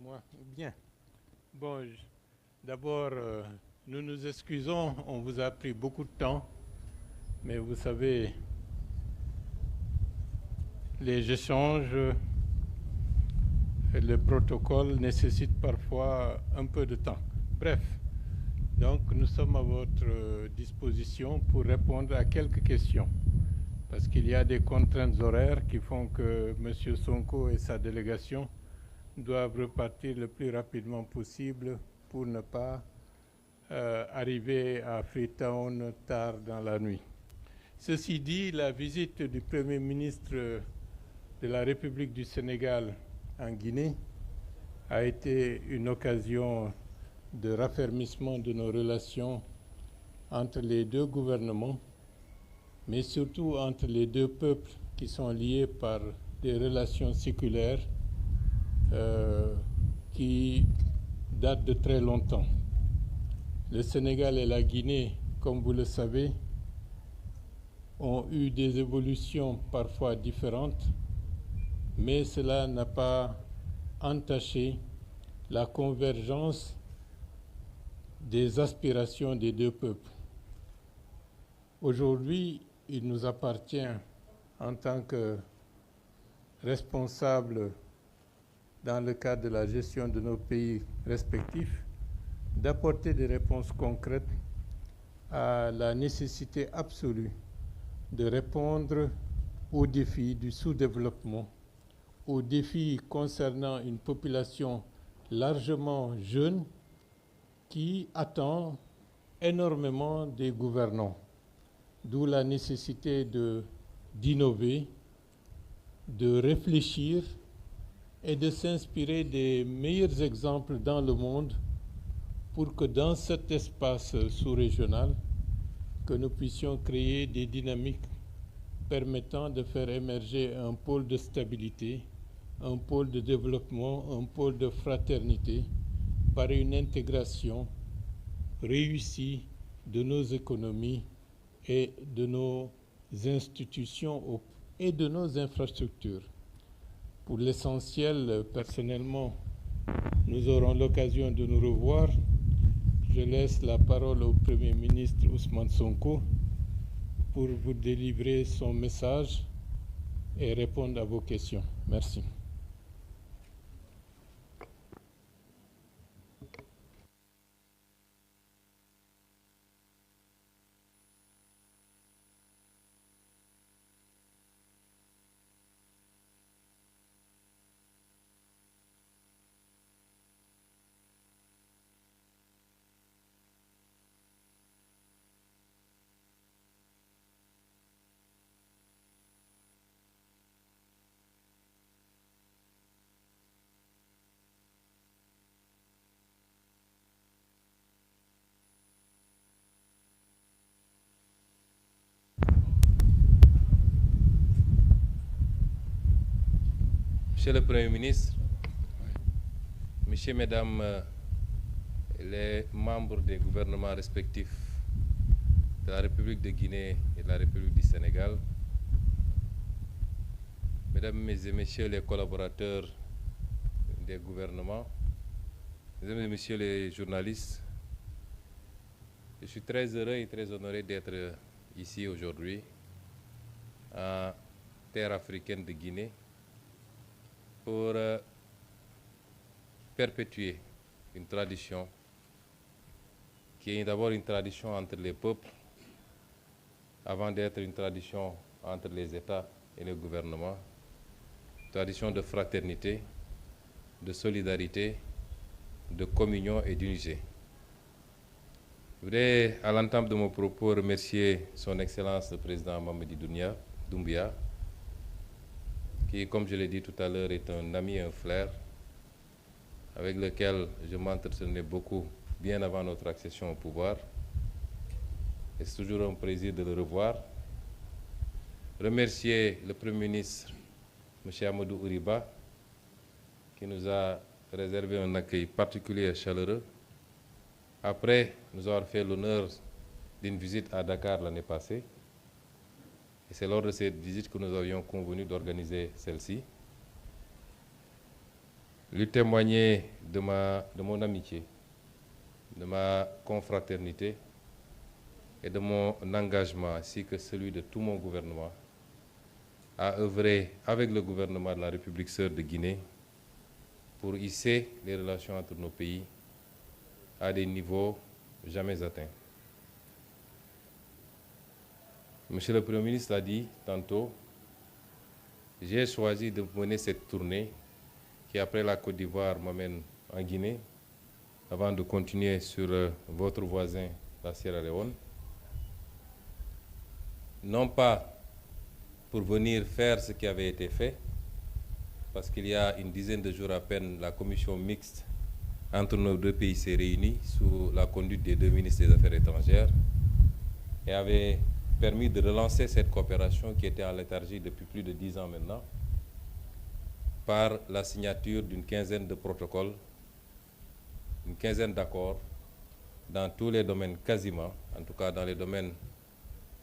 Moi, bien. Bon, d'abord, nous nous excusons, on vous a pris beaucoup de temps, mais vous savez, les échanges et le protocole nécessitent parfois un peu de temps. Bref, donc nous sommes à votre disposition pour répondre à quelques questions, parce qu'il y a des contraintes horaires qui font que M. Sonko et sa délégation doivent repartir le plus rapidement possible pour ne pas arriver à Freetown tard dans la nuit. Ceci dit, la visite du Premier ministre de la République du Sénégal en Guinée a été une occasion de raffermissement de nos relations entre les deux gouvernements, mais surtout entre les deux peuples qui sont liés par des relations séculaires qui datent de très longtemps. Le Sénégal et la Guinée, comme vous le savez, ont eu des évolutions parfois différentes, mais cela n'a pas entaché la convergence des aspirations des deux peuples. Aujourd'hui, il nous appartient, en tant que responsables dans le cadre de la gestion de nos pays respectifs, d'apporter des réponses concrètes à la nécessité absolue de répondre aux défis du sous-développement, aux défis concernant une population largement jeune qui attend énormément des gouvernants, d'où la nécessité d'innover, de réfléchir et de s'inspirer des meilleurs exemples dans le monde pour que dans cet espace sous-régional, que nous puissions créer des dynamiques permettant de faire émerger un pôle de stabilité, un pôle de développement, un pôle de fraternité par une intégration réussie de nos économies et de nos institutions et de nos infrastructures. Pour l'essentiel, personnellement, nous aurons l'occasion de nous revoir. Je laisse la parole au Premier ministre Ousmane Sonko pour vous délivrer son message et répondre à vos questions. Merci. Monsieur le Premier ministre, Messieurs, Mesdames les membres des gouvernements respectifs de la République de Guinée et de la République du Sénégal, Mesdames et Messieurs les collaborateurs des gouvernements, Mesdames et Messieurs les journalistes, je suis très heureux et très honoré d'être ici aujourd'hui, en terre africaine de Guinée, pour perpétuer une tradition qui est d'abord une tradition entre les peuples, avant d'être une tradition entre les États et les gouvernements, tradition de fraternité, de solidarité, de communion et d'unité. Je voudrais, à l'entame de mon propos, remercier son Excellence le Président Mamadi Doumbia, qui, comme je l'ai dit tout à l'heure, est un ami et un frère, avec lequel je m'entretenais beaucoup bien avant notre accession au pouvoir. Et c'est toujours un plaisir de le revoir. Remercier le Premier ministre, M. Amadou Ouriba, qui nous a réservé un accueil particulier et chaleureux, après nous avoir fait l'honneur d'une visite à Dakar l'année passée. Et c'est lors de cette visite que nous avions convenu d'organiser celle-ci. lui témoigner de mon amitié, de ma confraternité et de mon engagement, ainsi que celui de tout mon gouvernement, à œuvrer avec le gouvernement de la République sœur de Guinée pour hisser les relations entre nos pays à des niveaux jamais atteints. Monsieur le Premier ministre l'a dit tantôt, j'ai choisi de mener cette tournée qui, après la Côte d'Ivoire, m'amène en Guinée, avant de continuer sur votre voisin, la Sierra Leone. Non pas pour venir faire ce qui avait été fait, parce qu'il y a une dizaine de jours à peine, la commission mixte entre nos deux pays s'est réunie sous la conduite des deux ministres des Affaires étrangères et avait permis de relancer cette coopération qui était en léthargie depuis plus de 10 ans maintenant, par la signature d'une quinzaine de protocoles, une quinzaine d'accords dans tous les domaines quasiment, en tout cas dans les domaines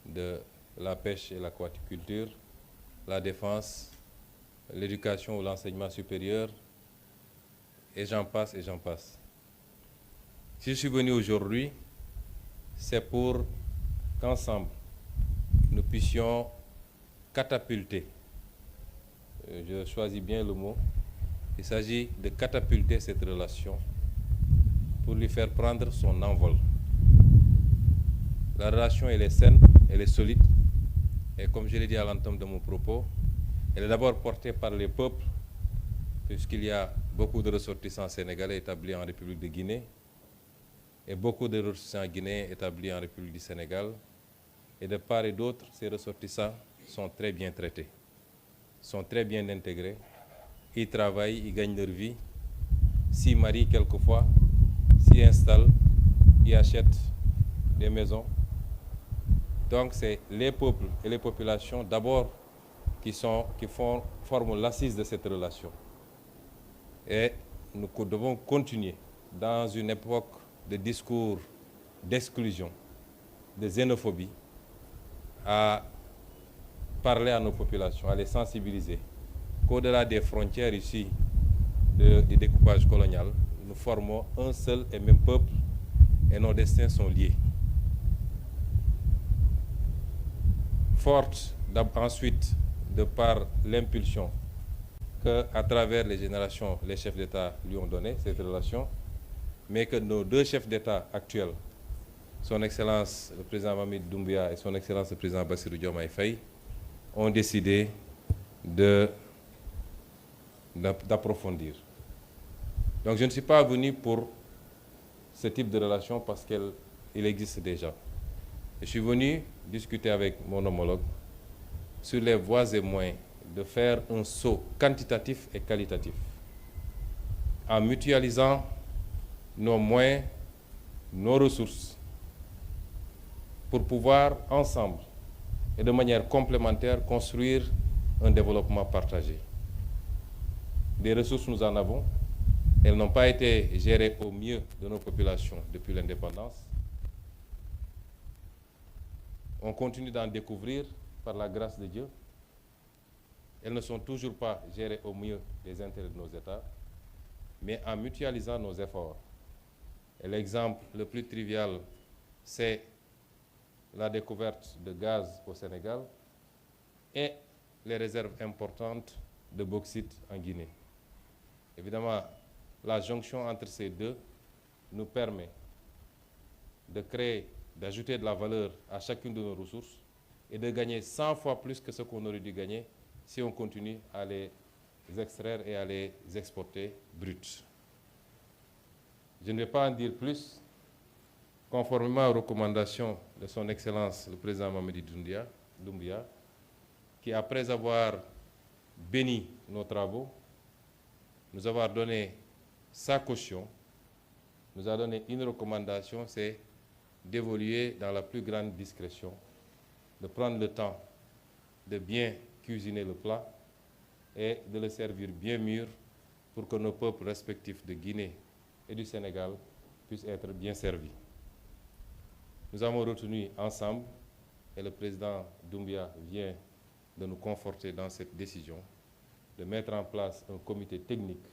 de la pêche et l'aquaculture, la défense, l'éducation ou l'enseignement supérieur, et j'en passe et j'en passe. Si je suis venu aujourd'hui, c'est pour qu'ensemble, nous puissions catapulter, je choisis bien le mot, il s'agit de catapulter cette relation pour lui faire prendre son envol. La relation, elle est saine, elle est solide, et comme je l'ai dit à l'entame de mon propos, elle est d'abord portée par les peuples, puisqu'il y a beaucoup de ressortissants sénégalais établis en République de Guinée et beaucoup de ressortissants guinéens établis en République du Sénégal. Et de part et d'autre, ces ressortissants sont très bien traités, sont très bien intégrés. Ils travaillent, ils gagnent leur vie, s'y marient quelquefois, s'y installent, ils achètent des maisons. Donc c'est les peuples et les populations d'abord qui forment l'assise de cette relation. Et nous devons continuer dans une époque de discours d'exclusion, de xénophobie, à parler à nos populations, à les sensibiliser, qu'au-delà des frontières ici du découpage colonial, nous formons un seul et même peuple et nos destins sont liés. Forte ensuite de par l'impulsion qu'à travers les générations, les chefs d'État lui ont donné cette relation, mais que nos deux chefs d'État actuels, son Excellence le président Mamadi Doumbouya et son Excellence le président Bassirou Diomaye Faye, ont décidé d'approfondir. Donc je ne suis pas venu pour ce type de relation parce qu'il existe déjà. Je suis venu discuter avec mon homologue sur les voies et moyens de faire un saut quantitatif et qualitatif en mutualisant nos moyens, nos ressources pour pouvoir ensemble et de manière complémentaire construire un développement partagé. Des ressources, nous en avons. Elles n'ont pas été gérées au mieux de nos populations depuis l'indépendance. On continue d'en découvrir par la grâce de Dieu. Elles ne sont toujours pas gérées au mieux des intérêts de nos États, mais en mutualisant nos efforts. Et l'exemple le plus trivial, c'est la découverte de gaz au Sénégal et les réserves importantes de bauxite en Guinée. Évidemment, la jonction entre ces deux nous permet de créer, d'ajouter de la valeur à chacune de nos ressources et de gagner 100 fois plus que ce qu'on aurait dû gagner si on continue à les extraire et à les exporter bruts. Je ne vais pas en dire plus. Conformément aux recommandations de son Excellence le président Mamadi Doumbouya, qui après avoir béni nos travaux, nous avoir donné sa caution, nous a donné une recommandation, c'est d'évoluer dans la plus grande discrétion, de prendre le temps de bien cuisiner le plat et de le servir bien mûr pour que nos peuples respectifs de Guinée et du Sénégal puissent être bien servis. Nous avons retenu ensemble, et le président Doumbouya vient de nous conforter dans cette décision, de mettre en place un comité technique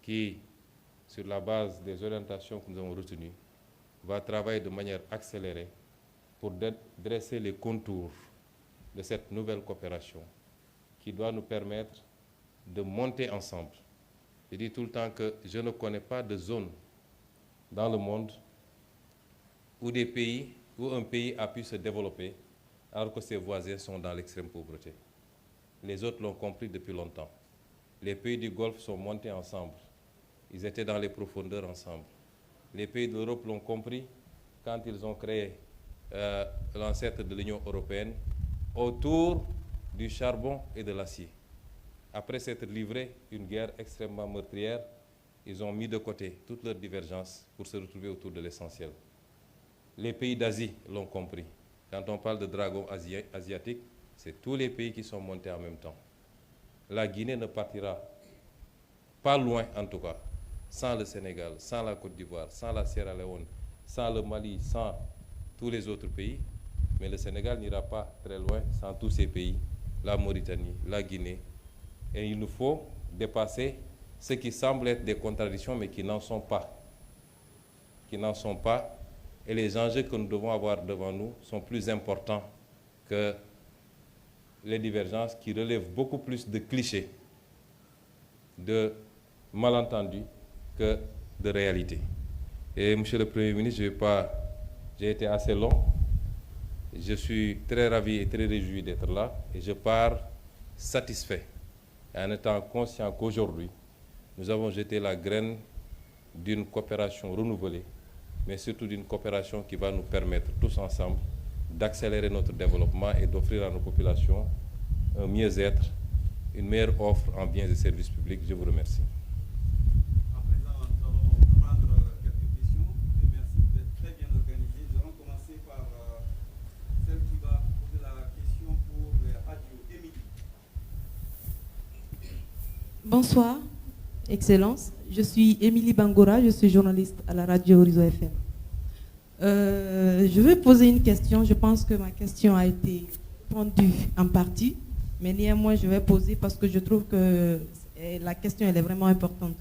qui, sur la base des orientations que nous avons retenues, va travailler de manière accélérée pour dresser les contours de cette nouvelle coopération qui doit nous permettre de monter ensemble. Je dis tout le temps que je ne connais pas de zone dans le monde où un pays a pu se développer alors que ses voisins sont dans l'extrême pauvreté. Les autres l'ont compris depuis longtemps. Les pays du Golfe sont montés ensemble. Ils étaient dans les profondeurs ensemble. Les pays d'Europe l'ont compris quand ils ont créé l'ancêtre de l'Union européenne autour du charbon et de l'acier. Après s'être livré une guerre extrêmement meurtrière, ils ont mis de côté toutes leurs divergences pour se retrouver autour de l'essentiel. Les pays d'Asie l'ont compris. Quand on parle de dragon asiatique, c'est tous les pays qui sont montés en même temps. La Guinée ne partira pas loin, en tout cas, sans le Sénégal, sans la Côte d'Ivoire, sans la Sierra Leone, sans le Mali, sans tous les autres pays. Mais le Sénégal n'ira pas très loin sans tous ces pays, la Mauritanie, la Guinée. Et il nous faut dépasser ce qui semble être des contradictions, mais qui n'en sont pas. Qui n'en sont pas. Et les enjeux que nous devons avoir devant nous sont plus importants que les divergences qui relèvent beaucoup plus de clichés, de malentendus que de réalité. Et Monsieur le Premier ministre, j'ai été assez long. Je suis très ravi et très réjoui d'être là et je pars satisfait en étant conscient qu'aujourd'hui, nous avons jeté la graine d'une coopération renouvelée, mais surtout d'une coopération qui va nous permettre tous ensemble d'accélérer notre développement et d'offrir à nos populations un mieux-être, une meilleure offre en biens et services publics. Je vous remercie. À présent, nous allons prendre quelques questions. Merci d'être très bien organisé. Nous allons commencer par celle qui va poser la question pour les radios. Émilie. Bonsoir, Excellence. Je suis Émilie Bangora, je suis journaliste à la radio Horizon FM. Je vais poser une question. Je pense que ma question a été répondue en partie, mais néanmoins je vais poser parce que je trouve que la question elle est vraiment importante.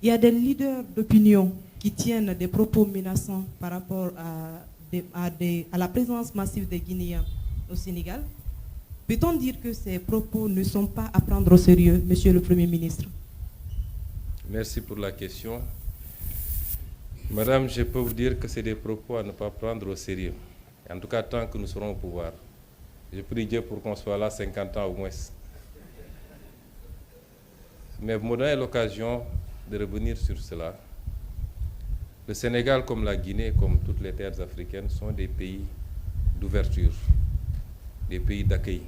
Il y a des leaders d'opinion qui tiennent des propos menaçants par rapport à la présence massive des Guinéens au Sénégal. Peut-on dire que ces propos ne sont pas à prendre au sérieux, Monsieur le Premier ministre? Merci pour la question. Madame, je peux vous dire que c'est des propos à ne pas prendre au sérieux. En tout cas, tant que nous serons au pouvoir. Je prie Dieu pour qu'on soit là 50 ans au moins. Mais vous me donnez l'occasion de revenir sur cela. Le Sénégal, comme la Guinée, comme toutes les terres africaines, sont des pays d'ouverture, des pays d'accueil.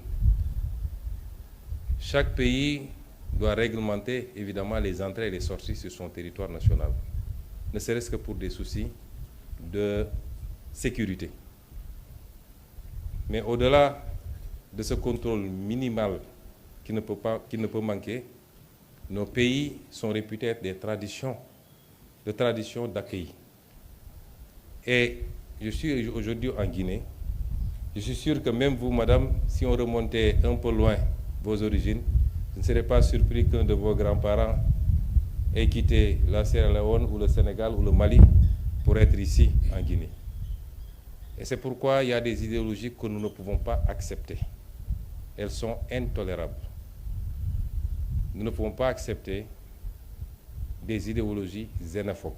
Chaque pays doit réglementer évidemment les entrées et les sorties sur son territoire national, ne serait-ce que pour des soucis de sécurité. Mais au-delà de ce contrôle minimal qui ne peut manquer, nos pays sont réputés être des traditions d'accueil. Et je suis aujourd'hui en Guinée. Je suis sûr que même vous, madame, si on remontait un peu loin vos origines, je ne serais pas surpris qu'un de vos grands-parents ait quitté la Sierra Leone ou le Sénégal ou le Mali pour être ici en Guinée. Et c'est pourquoi il y a des idéologies que nous ne pouvons pas accepter. Elles sont intolérables. Nous ne pouvons pas accepter des idéologies xénophobes.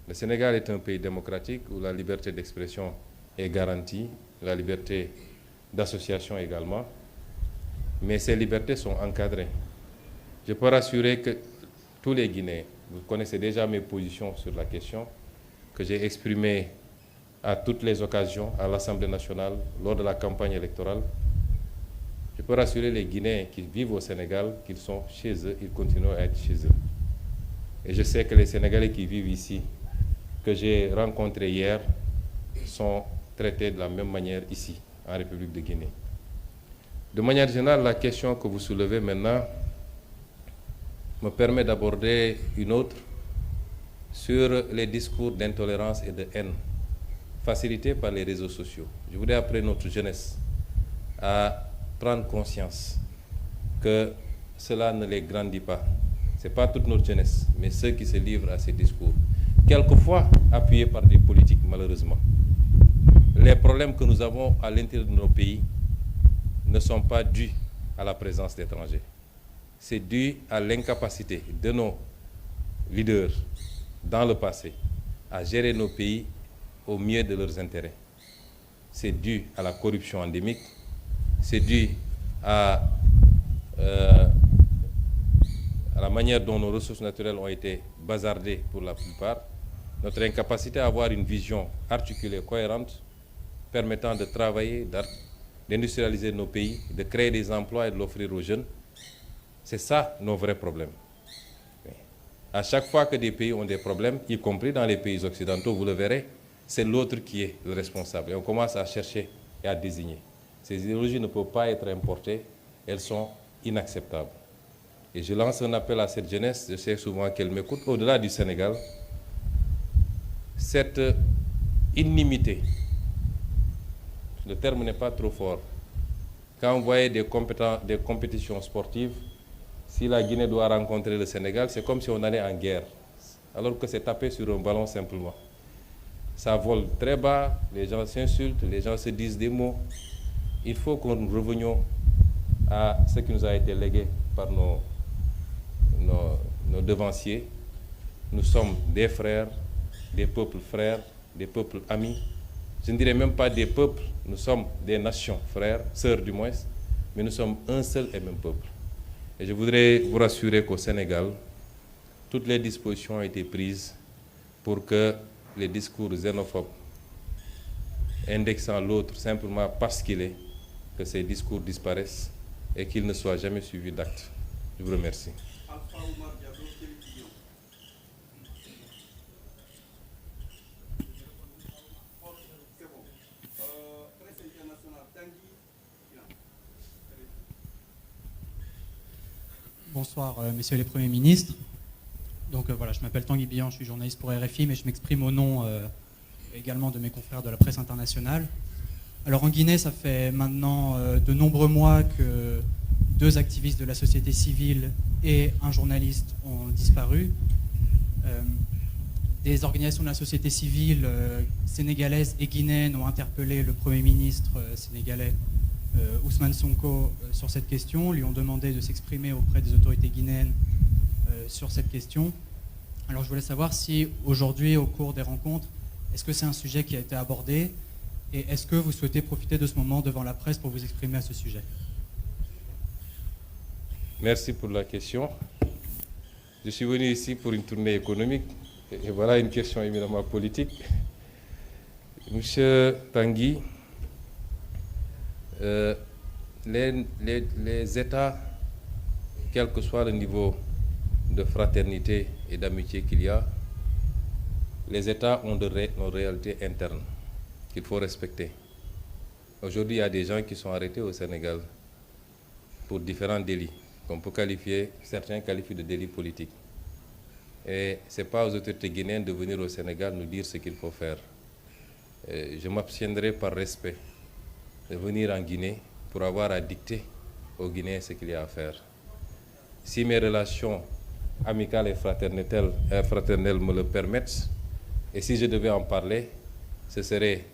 Le Sénégal est un pays démocratique où la liberté d'expression est garantie, la liberté d'association également, mais ces libertés sont encadrées. Je peux rassurer que tous les Guinéens, vous connaissez déjà mes positions sur la question, que j'ai exprimées à toutes les occasions à l'Assemblée nationale lors de la campagne électorale. Je peux rassurer les Guinéens qui vivent au Sénégal qu'ils sont chez eux, ils continuent à être chez eux. Et je sais que les Sénégalais qui vivent ici, que j'ai rencontrés hier, sont traités de la même manière ici, en République de Guinée. De manière générale, la question que vous soulevez maintenant me permet d'aborder une autre sur les discours d'intolérance et de haine facilités par les réseaux sociaux. Je voudrais appeler notre jeunesse à prendre conscience que cela ne les grandit pas, Ce n'est pas toute notre jeunesse, mais ceux qui se livrent à ces discours, quelquefois appuyés par des politiques, malheureusement. Les problèmes que nous avons à l'intérieur de nos pays ne sont pas dus à la présence d'étrangers. C'est dû à l'incapacité de nos leaders dans le passé à gérer nos pays au mieux de leurs intérêts. C'est dû à la corruption endémique, c'est dû à la manière dont nos ressources naturelles ont été bazardées pour la plupart, notre incapacité à avoir une vision articulée, cohérente, permettant de travailler, d'industrialiser nos pays, de créer des emplois et de l'offrir aux jeunes. C'est ça nos vrais problèmes. À chaque fois que des pays ont des problèmes, y compris dans les pays occidentaux, vous le verrez, c'est l'autre qui est le responsable. Et on commence à chercher et à désigner. Ces idéologies ne peuvent pas être importées, elles sont inacceptables. Et je lance un appel à cette jeunesse, je sais souvent qu'elle m'écoute, au-delà du Sénégal, cette inimité, le terme n'est pas trop fort. Quand vous voyez des compétitions sportives, si la Guinée doit rencontrer le Sénégal, c'est comme si on allait en guerre, alors que c'est tapé sur un ballon simplement. Ça vole très bas, les gens s'insultent, les gens se disent des mots. Il faut qu'on revenions à ce qui nous a été légué par nos devanciers. Nous sommes des frères, des peuples frères, des peuples amis. Je ne dirais même pas des peuples, nous sommes des nations frères, sœurs du moins, mais nous sommes un seul et même peuple. Et je voudrais vous rassurer qu'au Sénégal, toutes les dispositions ont été prises pour que les discours xénophobes, indexant l'autre simplement parce qu'il est, que ces discours disparaissent et qu'ils ne soient jamais suivis d'actes. Je vous remercie. Bonsoir, messieurs les premiers ministres. Donc voilà, je m'appelle Tanguy Bihan, je suis journaliste pour RFI, mais je m'exprime au nom également de mes confrères de la presse internationale. Alors en Guinée, ça fait maintenant de nombreux mois que 2 activistes de la société civile et un journaliste ont disparu. Des organisations de la société civile sénégalaise et guinéenne ont interpellé le Premier ministre sénégalais Ousmane Sonko sur cette question, lui ont demandé de s'exprimer auprès des autorités guinéennes sur cette question. Alors je voulais savoir si aujourd'hui, au cours des rencontres, est-ce que c'est un sujet qui a été abordé et est-ce que vous souhaitez profiter de ce moment devant la presse pour vous exprimer à ce sujet? Merci pour la question. Je suis venu ici pour une tournée économique et voilà une question éminemment politique. Monsieur Tanguy, les États, quel que soit le niveau de fraternité et d'amitié qu'il y a, les États ont nos réalités internes qu'il faut respecter. Aujourd'hui, il y a des gens qui sont arrêtés au Sénégal pour différents délits, qu'on peut qualifier, certains qualifient de délits politiques. Et ce n'est pas aux autorités guinéennes de venir au Sénégal nous dire ce qu'il faut faire. Je m'abstiendrai par respect de venir en Guinée pour avoir à dicter aux Guinéens ce qu'il y a à faire. Si mes relations amicales et fraternelles me le permettent, et si je devais en parler, ce serait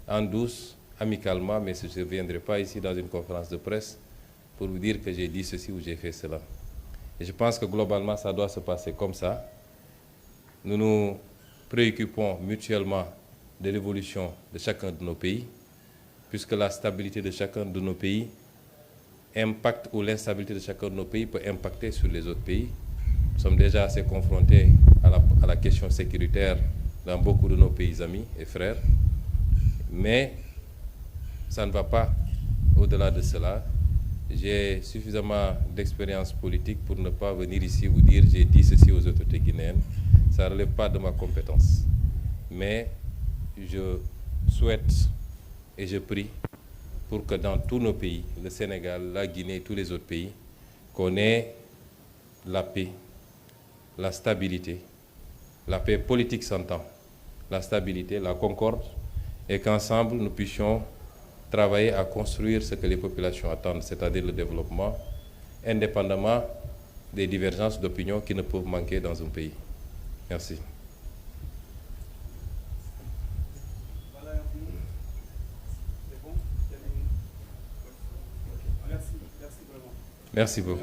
en douce, amicalement, mais je ne viendrai pas ici dans une conférence de presse pour vous dire que j'ai dit ceci ou j'ai fait cela. Et je pense que globalement, ça doit se passer comme ça. Nous nous préoccupons mutuellement de l'évolution de chacun de nos pays, puisque la stabilité de chacun de nos pays impacte, ou l'instabilité de chacun de nos pays peut impacter sur les autres pays. Nous sommes déjà assez confrontés à la question sécuritaire dans beaucoup de nos pays amis et frères, mais ça ne va pas au-delà de cela. J'ai suffisamment d'expérience politique pour ne pas venir ici vous dire j'ai dit ceci aux autorités guinéennes. Ça ne relève pas de ma compétence. Mais je souhaite et je prie pour que dans tous nos pays, le Sénégal, la Guinée, tous les autres pays, qu'on ait la paix, la stabilité. La paix politique s'entend, la stabilité, la concorde, et qu'ensemble nous puissions travailler à construire ce que les populations attendent, c'est-à-dire le développement, indépendamment des divergences d'opinion qui ne peuvent manquer dans un pays. Merci. Merci beaucoup.